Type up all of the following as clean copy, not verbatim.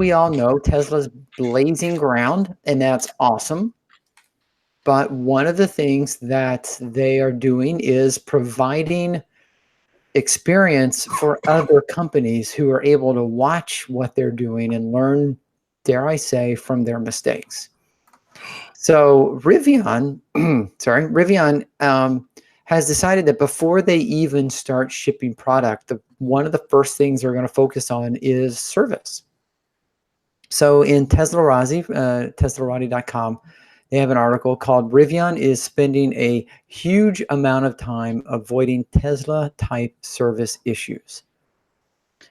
we all know, Tesla's blazing ground, and that's awesome. But one of the things that they are doing is providing experience for other companies who are able to watch what they're doing and learn, dare I say, from their mistakes. So Rivian, Rivian has decided that before they even start shipping product, one of the first things they're going to focus on is service. So in Teslarati.com, they have an article called Rivian is spending a huge amount of time avoiding Tesla-type service issues.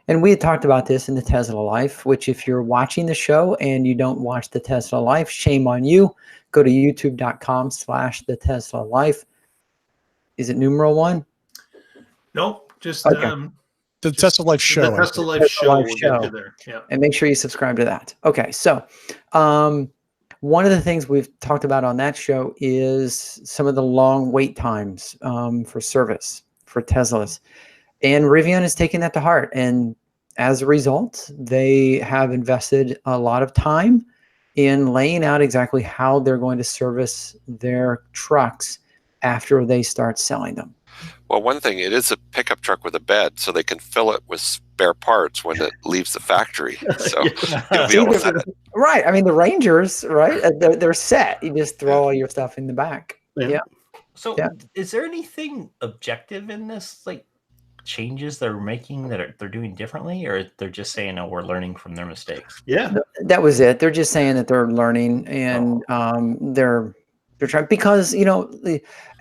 And we had talked about this in the Tesla Life, which if you're watching the show and you don't watch the Tesla Life, shame on you. Go to youtube.com/the Tesla Life. Is it numeral 1? Nope, just the Tesla Life show. The Tesla Life show will get you there. Yeah. And make sure you subscribe to that. Okay, so one of the things we've talked about on that show is some of the long wait times for service for Teslas. And Rivian is taking that to heart. And as a result, they have invested a lot of time in laying out exactly how they're going to service their trucks after they start selling them. Well, one thing, it is a pickup truck with a bed, so they can fill it with spare parts when it leaves the factory. So you'll be able to set it. Right. I mean, the Rangers, right? They're set. You just throw all your stuff in the back. Yeah. So is there anything objective in this, like changes they're making that they're doing differently, or they're just saying, oh, we're learning from their mistakes? Yeah. That was it. They're just saying that they're learning and they're trying, because, you know,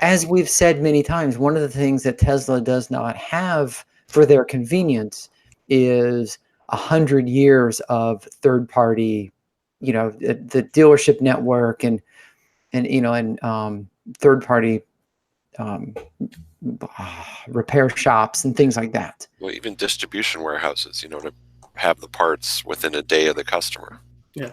as we've said many times, one of the things that Tesla does not have for their convenience is 100 years of third party, you know, the dealership network and third party repair shops and things like that. Well, even distribution warehouses, you know, to have the parts within a day of the customer. Yeah.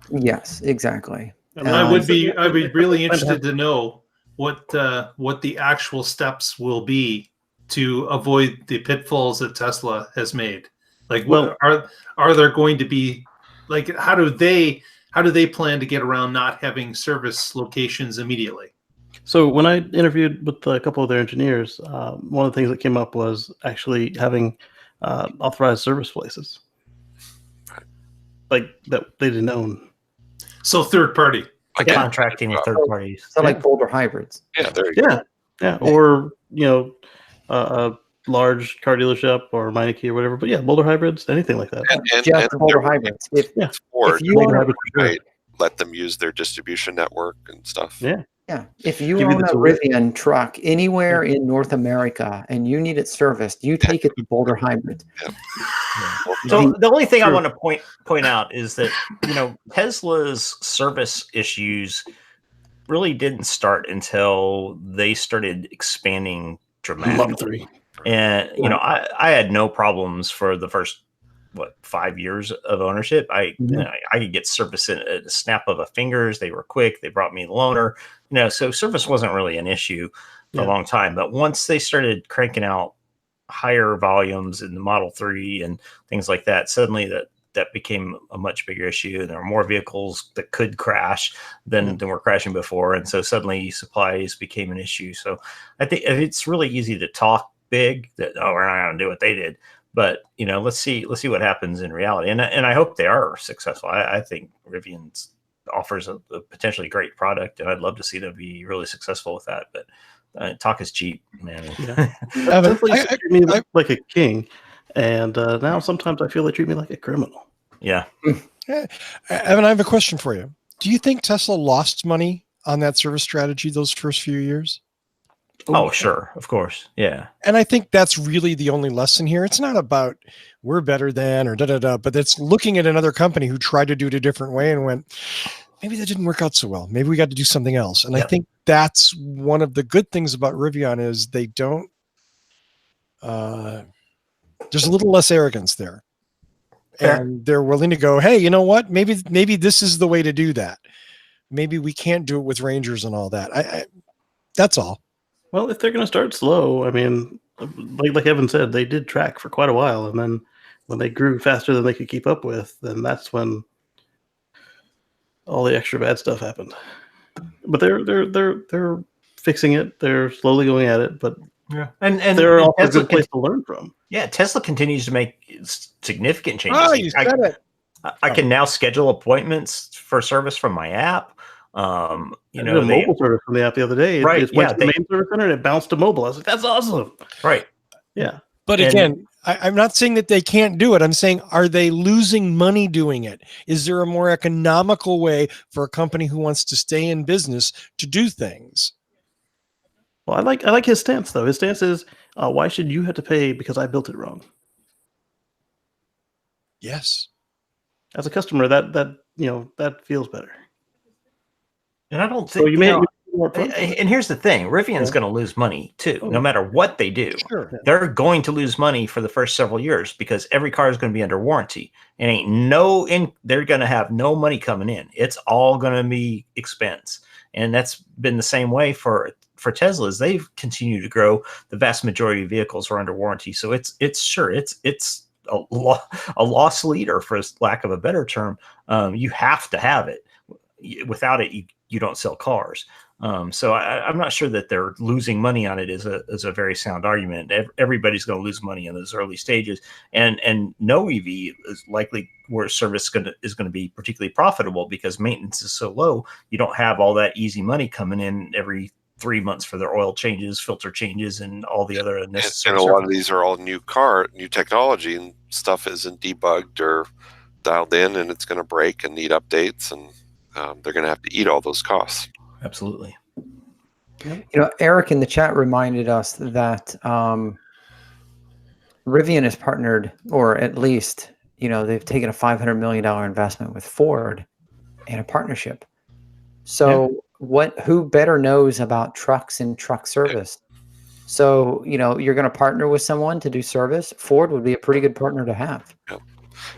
Yes, exactly. And I'd be really interested to know what the actual steps will be to avoid the pitfalls that Tesla has made. Like, what are there going to be, like, how do they plan to get around not having service locations immediately? So when I interviewed with a couple of their engineers, one of the things that came up was actually having authorized service places, like that they didn't own. So third party, contracting with third parties. So like Boulder hybrids. Yeah, there you go. Yeah, or a large car dealership or Meineke or whatever. But yeah, Boulder hybrids, anything like that. Just Boulder hybrids. If you own let them use their distribution network and stuff. Yeah. Yeah, if you own a Rivian truck anywhere in North America and you need it serviced, you take it to Boulder Hybrid. Yeah. So the only thing I want to point out is that, you know, Tesla's service issues really didn't start until they started expanding dramatically. And you know, I had no problems for the first 5 years of ownership. I could get service in a snap of a fingers. They were quick. They brought me the loaner. You know, so service wasn't really an issue for a long time. But once they started cranking out higher volumes in the Model 3 and things like that, suddenly that became a much bigger issue. And there were more vehicles that could crash than were crashing before. And so suddenly supplies became an issue. So I think it's really easy to talk big that, oh, we're not going to do what they did. But, you know, let's see what happens in reality. And I hope they are successful. I think Rivian offers a potentially great product, and I'd love to see them be really successful with that. But talk is cheap, man. Definitely treat me like a king. And now sometimes I feel they treat me like a criminal. Yeah. Evan, I have a question for you. Do you think Tesla lost money on that service strategy those first few years? Oh, sure. Of course. Yeah. And I think that's really the only lesson here. It's not about we're better than or da-da-da, but it's looking at another company who tried to do it a different way and went, maybe that didn't work out so well. Maybe we got to do something else. And I think that's one of the good things about Rivian is they don't, there's a little less arrogance there. Fair. And they're willing to go, hey, you know what? Maybe this is the way to do that. Maybe we can't do it with Rangers and all that. That's all. Well, if they're going to start slow, I mean, like Evan said, they did track for quite a while, and then when they grew faster than they could keep up with, then that's when all the extra bad stuff happened. But they're fixing it. They're slowly going at it, but Yeah, they're also a Tesla good place to learn from. Yeah, Tesla continues to make significant changes. Oh, you said it. I can now schedule appointments for service from my app. You know, the mobile service from the app the other day. Right, It went to the main service center and it bounced to mobile. I was like, that's awesome. Right. Yeah. But again, I'm not saying that they can't do it. I'm saying, are they losing money doing it? Is there a more economical way for a company who wants to stay in business to do things? Well, I like his stance though. His stance is, why should you have to pay because I built it wrong? Yes. As a customer, that feels better. And I don't think and here's the thing, Rivian's going to lose money too, no matter what they do. Sure. They're going to lose money for the first several years because every car is going to be under warranty and they're going to have no money coming in. It's all going to be expense. And that's been the same way for Teslas. They've continued to grow. The vast majority of vehicles are under warranty. So it's a loss leader, for lack of a better term. You have to have it. Without it, you don't sell cars. So I'm not sure that they're losing money on it is a very sound argument. Everybody's going to lose money in those early stages, and no EV is likely where service is going to be particularly profitable because maintenance is so low. You don't have all that easy money coming in every 3 months for their oil changes, filter changes, and all the other necessary. And a lot of these are all new technology, and stuff isn't debugged or dialed in, and it's going to break and need updates, and they're going to have to eat all those costs. Absolutely. You know, Eric in the chat reminded us that Rivian has partnered, or at least, they've taken a $500 million investment with Ford in a partnership. So who better knows about trucks and truck service? So, you're going to partner with someone to do service. Ford would be a pretty good partner to have. Yeah.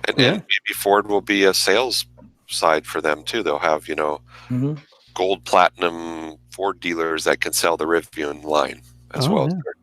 And maybe Ford will be a sales side for them too. They'll have, gold, platinum Ford dealers that can sell the Rivian line as well as their